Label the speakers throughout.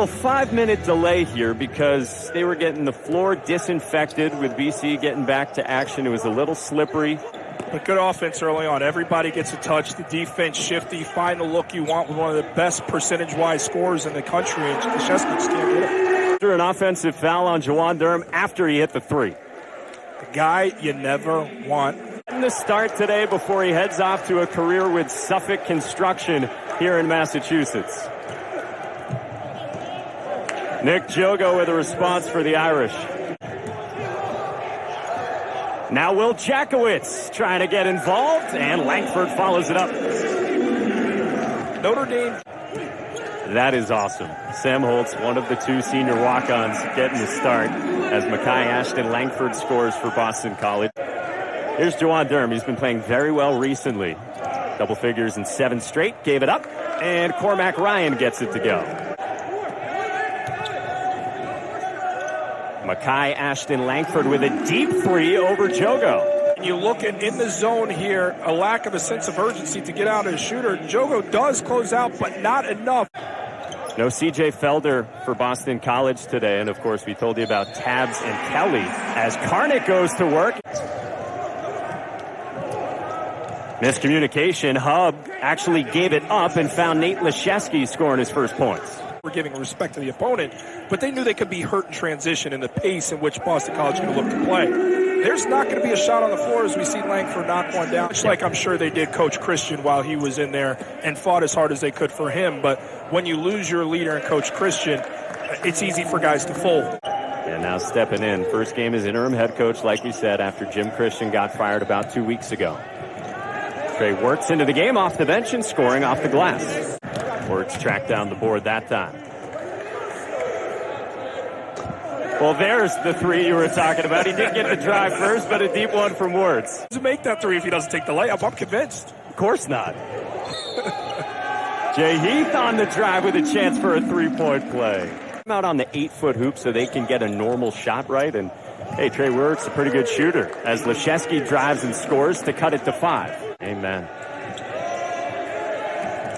Speaker 1: little 5-minute delay here because they were getting the floor disinfected with BC getting back to action. It was a little slippery.
Speaker 2: But good offense early on. Everybody gets a touch. The defense shifty. Find the look you want with one of the best percentage-wise scorers in the country. And Krzyzewski just can't get it.
Speaker 1: After an offensive foul on Jawan Durham after he hit the three.
Speaker 2: The guy you never want.
Speaker 1: And the start today before he heads off to a career with Suffolk Construction here in Massachusetts. Nick Jogo with a response for the Irish. Now Will Jackowitz trying to get involved, and Langford follows it up.
Speaker 2: Notre Dame.
Speaker 1: That is awesome. Sam Holtz, one of the two senior walk-ons, getting the start as Mackay Ashton Langford scores for Boston College. Here's Jawan Durham. He's been playing very well recently. Double figures in 7 straight, gave it up, and Cormac Ryan gets it to go. Mackay Ashton Langford with a deep three over Jogo.
Speaker 2: You look at in the zone here, a lack of a sense of urgency to get out of the shooter. Jogo does close out, but not enough.
Speaker 1: No C.J. Felder for Boston College today. And, of course, we told you about Tabbs and Kelly as Karnick goes to work. Miscommunication. Hubb actually gave it up and found Nate Leszewski scoring his first points.
Speaker 2: We're giving respect to the opponent, but they knew they could be hurt in transition in the pace in which Boston College is going to look to play. There's not going to be a shot on the floor as we see Langford knock one down, much like I'm sure they did Coach Christian while he was in there and fought as hard as they could for him. But when you lose your leader in Coach Christian, it's easy for guys to fold.
Speaker 1: And now stepping in. First game as interim head coach, like we said, after Jim Christian got fired about 2 weeks ago. Trey Wirtz into the game off the bench and scoring off the glass. Wirtz tracked down the board that time. Well, there's the three you were talking about. He did get the drive first, but a deep one from Wirtz.
Speaker 2: Doesn't make that three if he doesn't take the layup. I'm convinced.
Speaker 1: Of course not. Jay Heath on the drive with a chance for a three-point play. Out on the 8-foot hoop so they can get a normal shot right. And, hey, Trey Wirtz, a pretty good shooter as Leszewski drives and scores to cut it to 5. Amen.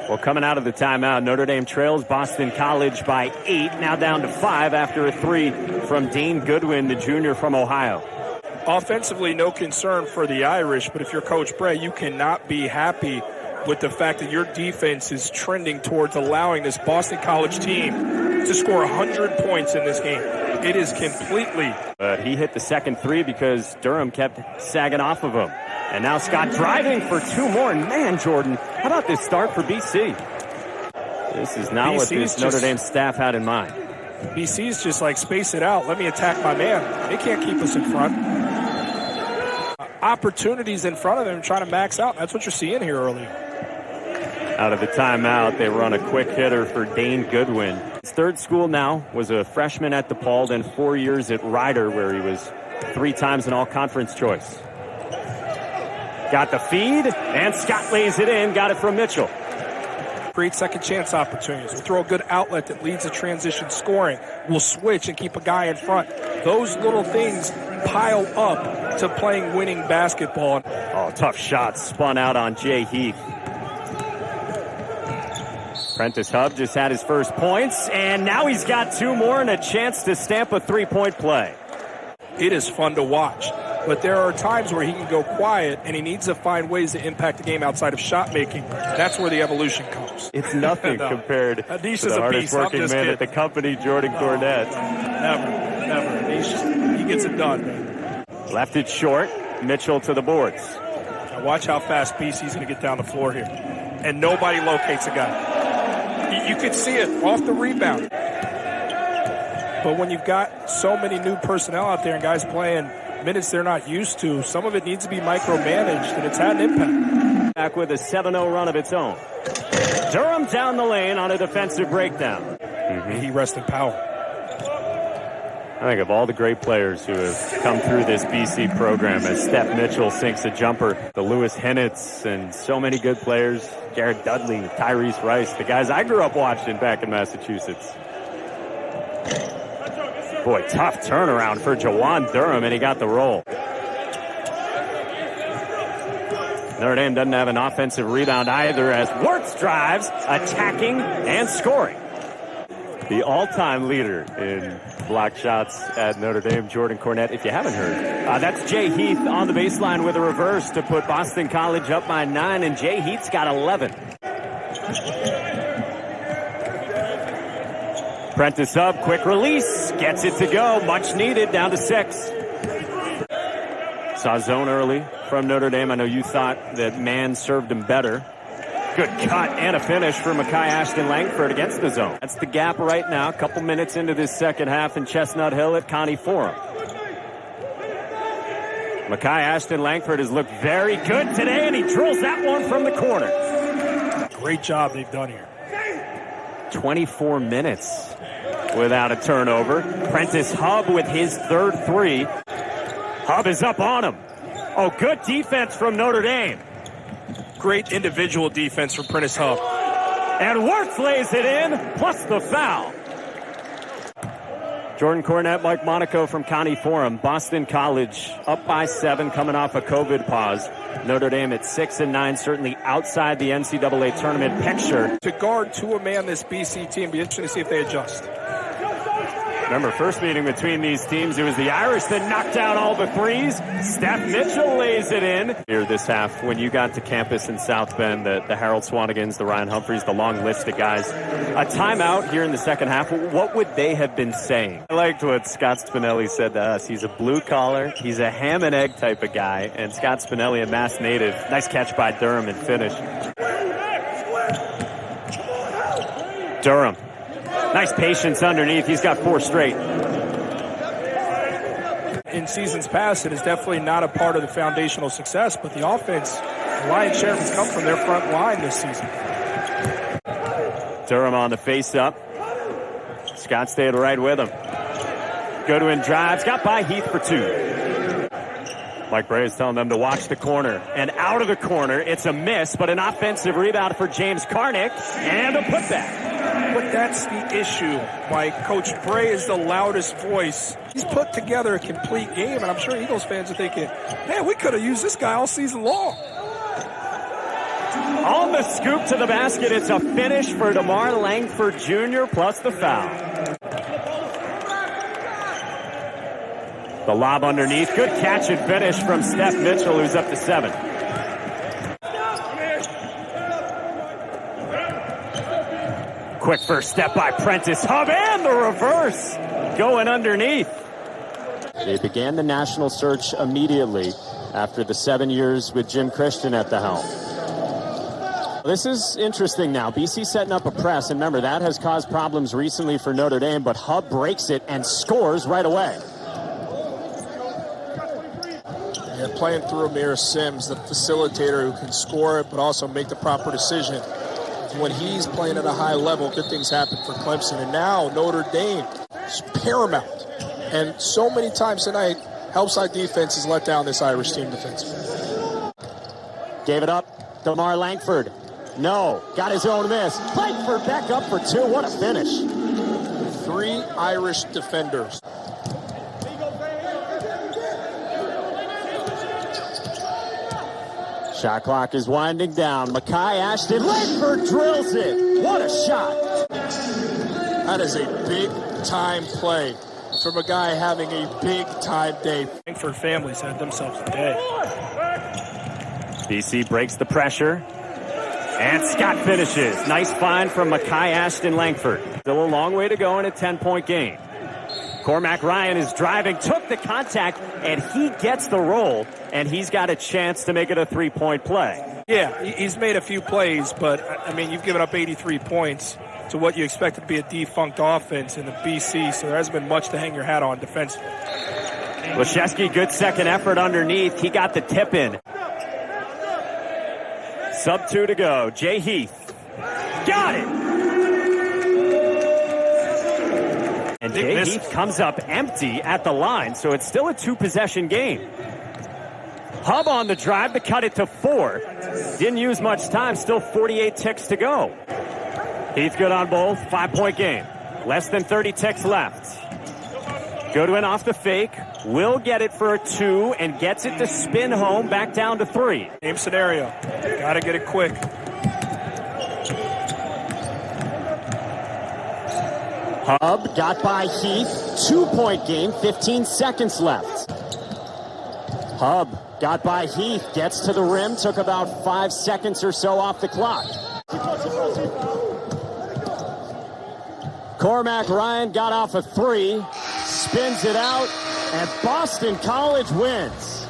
Speaker 1: Well, coming out of the timeout, Notre Dame trails Boston College by 8, now down to 5 after a 3 from Dane Goodwin, the junior from Ohio.
Speaker 2: Offensively, no concern for the Irish, but if you're Coach Bray, you cannot be happy with the fact that your defense is trending towards allowing this Boston College team to score 100 points in this game. It is completely.
Speaker 1: He hit the second 3 because Durham kept sagging off of him. And now Scott driving for 2 more. And man, Jordan, how about this start for BC? This is not what this Notre Dame staff had in mind.
Speaker 2: BC's just like, space it out. Let me attack my man. They can't keep us in front. Opportunities in front of them trying to max out. That's what you're seeing here early.
Speaker 1: Out of the timeout, they run a quick hitter for Dane Goodwin. His third school now, was a freshman at DePaul, then 4 years at Rider, where he was 3 times an all-conference choice. Got the feed, and Scott lays it in. Got it from Mitchell.
Speaker 2: Create second chance opportunities. We'll throw a good outlet that leads to transition scoring. We'll switch and keep a guy in front. Those little things pile up to playing winning basketball.
Speaker 1: Oh, tough shot spun out on Jay Heath. Prentiss Hubb just had his first points, and now he's got 2 more and a chance to stamp a 3-point play.
Speaker 2: It is fun to watch. But there are times where he can go quiet, and he needs to find ways to impact the game outside of shot making. That's where the evolution comes.
Speaker 1: It's nothing
Speaker 2: no.
Speaker 1: compared to the hardest working man at the company, Jordan Cornette.
Speaker 2: Never. He gets it done, man.
Speaker 1: Left it short. Mitchell to the boards.
Speaker 2: Now watch how fast BC's going to get down the floor here. And nobody locates a guy. You could see it off the rebound. But when you've got so many new personnel out there and guys playing minutes they're not used to, some of it needs to be micromanaged, and it's had an impact.
Speaker 1: Back with a 7-0 run of its own. Durham down the lane on a defensive breakdown.
Speaker 2: He rested power.
Speaker 1: I think of all the great players who have come through this BC program, as Steph Mitchell sinks a jumper, the Lewis Hennets, and so many good players, Jared Dudley, Tyrese Rice, the guys I grew up watching back in Massachusetts. Boy, tough turnaround for Jawan Durham, and he got the roll. Notre Dame doesn't have an offensive rebound either, as Wirtz drives, attacking, and scoring. The all-time leader in block shots at Notre Dame, Jordan Cornette, if you haven't heard. That's Jay Heath on the baseline with a reverse to put Boston College up by 9, and Jay Heath's got 11. Prentiss Hubb, quick release, gets it to go, much needed, down to 6. Saw zone early from Notre Dame. I know you thought that man served him better. Good cut and a finish for Makai Ashton Langford against the zone. That's the gap right now. A couple minutes into this second half in Chestnut Hill at Connie Forum. Makai Ashton Langford has looked very good today, and he drills that one from the corner.
Speaker 2: Great job they've done here.
Speaker 1: 24 minutes without a turnover. Prentiss Hubb with his third three. Hubb is up on him. Oh, good defense from Notre Dame.
Speaker 2: Great individual defense from Prentiss Hubb.
Speaker 1: And Wirtz lays it in, plus the foul. Jordan Cornette, Mike Monaco from Connie Forum. Boston College up by 7 coming off a COVID pause. Notre Dame at 6 and 9, certainly outside the NCAA tournament picture.
Speaker 2: To guard to a man this BC team, be interesting to see if they adjust.
Speaker 1: Remember, first meeting between these teams, it was the Irish that knocked down all the threes. Steph Mitchell lays it in. Here this half, when you got to campus in South Bend, the Harold Swanigans, the Ryan Humphreys, the long list of guys. A timeout here in the second half, what would they have been saying? I liked what Scott Spinelli said to us. He's a blue-collar, he's a ham and egg type of guy, and Scott Spinelli, a Mass native. Nice catch by Durham and finish. Durham. Nice patience underneath. He's got 4 straight.
Speaker 2: In seasons past, it is definitely not a part of the foundational success, but the offense, the lion's share has come from their front line this season.
Speaker 1: Durham on the face-up. Scott stayed right with him. Goodwin drives. Got by Heath for 2. Mike Bray is telling them to watch the corner. And out of the corner, it's a miss, but an offensive rebound for James Karnick. And a putback.
Speaker 2: But that's the issue, Mike. Coach Bray is the loudest voice. He's put together a complete game, and I'm sure Eagles fans are thinking, man, we could have used this guy all season long.
Speaker 1: On the scoop to the basket, it's a finish for Demarr Langford Jr. plus the foul. The lob underneath. Good catch and finish from Steph Mitchell, who's up to 7. Quick first step by Prentiss Hubb, and the reverse going underneath. They began the national search immediately after the 7 years with Jim Christian at the helm. This is interesting now. BC setting up a press, and remember, that has caused problems recently for Notre Dame, but Hubb breaks it and scores right away.
Speaker 2: They're playing through Amir Sims, the facilitator who can score it, but also make the proper decision. When he's playing at a high level, good things happen for Clemson. And now Notre Dame is paramount. And so many times tonight, help side defense has let down this Irish team defensively.
Speaker 1: Gave it up. Demarr Langford. No. Got his own miss. Langford back up for 2. What a finish.
Speaker 2: 3 Irish defenders.
Speaker 1: Shot clock is winding down. Makai Ashton Langford drills it. What a shot.
Speaker 2: That is a big-time play from a guy having a big-time day. Langford families had themselves a day.
Speaker 1: BC breaks the pressure. And Scott finishes. Nice find from Makai Ashton Langford. Still a long way to go in a 10-point game. Cormac Ryan is driving, took the contact, and he gets the roll, and he's got a chance to make it a 3-point play.
Speaker 2: Yeah, he's made a few plays, but, I mean, you've given up 83 points to what you expected to be a defunct offense in the BC, so there hasn't been much to hang your hat on defensively.
Speaker 1: Leschewski, good second effort underneath. He got the tip in. Sub 2 to go. Jay Heath. Got it! And Jay Heath comes up empty at the line, so it's still a 2-possession game. Hubb on the drive to cut it to 4. Didn't use much time, still 48 ticks to go. Heath good on both, 5-point game. Less than 30 ticks left. Goodwin off the fake, will get it for a 2 and gets it to spin home back down to 3.
Speaker 2: Same scenario, gotta get it quick.
Speaker 1: Hubb got by Heath. 2-point game, 15 seconds left. Hubb got by Heath, gets to the rim, took about 5 seconds or so off the clock. Cormac Ryan got off a 3, spins it out, and Boston College wins.